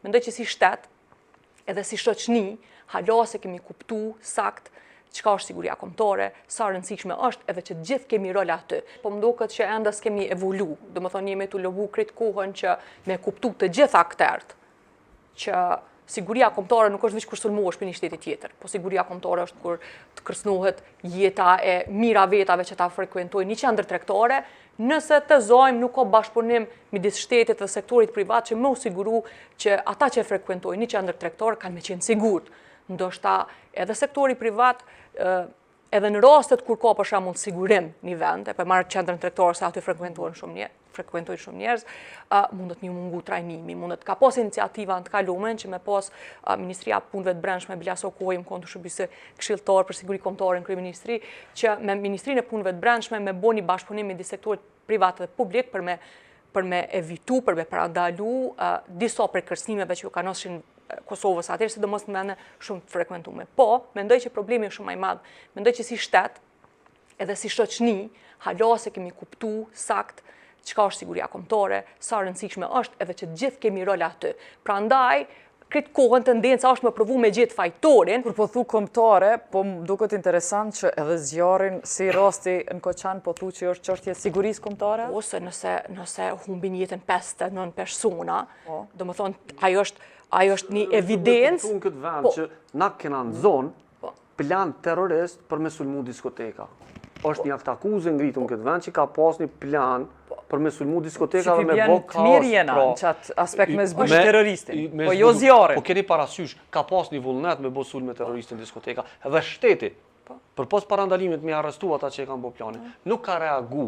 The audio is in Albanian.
mendoj që si shtet, edhe si shoqni, hala se kemi kuptu sakt çka është siguria kombëtare, sa rëndësishme është edhe që gjithë kemi rol aty. Po më duket që ende s'kemi evolu, domethënë jemi tu lovu krejt kohën që me kuptu të gjithë aktorët që siguria kombëtare nuk është veç kur sulmohesh për një shteti tjetër, po siguria kombëtare është kur të kërcënohet jeta e mira vetave që ta frekuentojnë një qendër tregtare, nëse të zojmë nuk ka bashkëpunim midis shtetit dhe sektorit privat që më u siguru që ata që frekuentojnë një qendër tregtare kanë me qenë sigurt. Ndoshta edhe sektori privat, edhe në rastet kur ka për shembull sigurim një vend, e për marrë qendrën tregtare se aty frekuentojnë shumë njerëz, mundet një mungu trajnimi, mundet ka pas iniciativa në të kalumen që me pas Ministria e Punëve të Brendshme Blas Okoj më kontu shërbim si këshilltar për siguri kombëtare në kryeministri, që me Ministrinë e Punëve të Brendshme me bëni bashkëpunim midis sektorit privat dhe publik për me evitu, për me parandalu disa prekërcimeve që ju kanoshin Kosovës atëherë, sidomos në vende shumë të frekuentume. Po, mendoj që problemi është shumë më i madh. Mendoj që si shtet, edhe si shoqni, hala se kemi kuptu sakt çka është siguria kombëtare, sa rëndësishme është edhe që gjithë kemi rol aty. Prandaj, këtë kohën tendenca është me provu me gjithë fajtorin. Kur po thu kombëtare, po më duket interesant që edhe zjarrin si rasti në Koçan po thu që është çështje sigurisë kombëtare? Ose nëse humbin jetën 5-9 persona, domethënë ajo është një evidencë. Në këtë vend që na kena në zonë plan terrorist për me sulmu diskoteka. Është një akuzë ngritur në këtë vend që ka pas një plan për me sulmu diskoteka dhe me bë kaos. Të mirë jena në qatë aspekt me zbush terroristin, po jo zjarrin. Po keni parasysh, ka pas një vullnet me bë sulme terroristin në diskoteka, edhe shteti, për pas parandalimit me arrestu ata që e kanë bë planin, nuk ka reagu.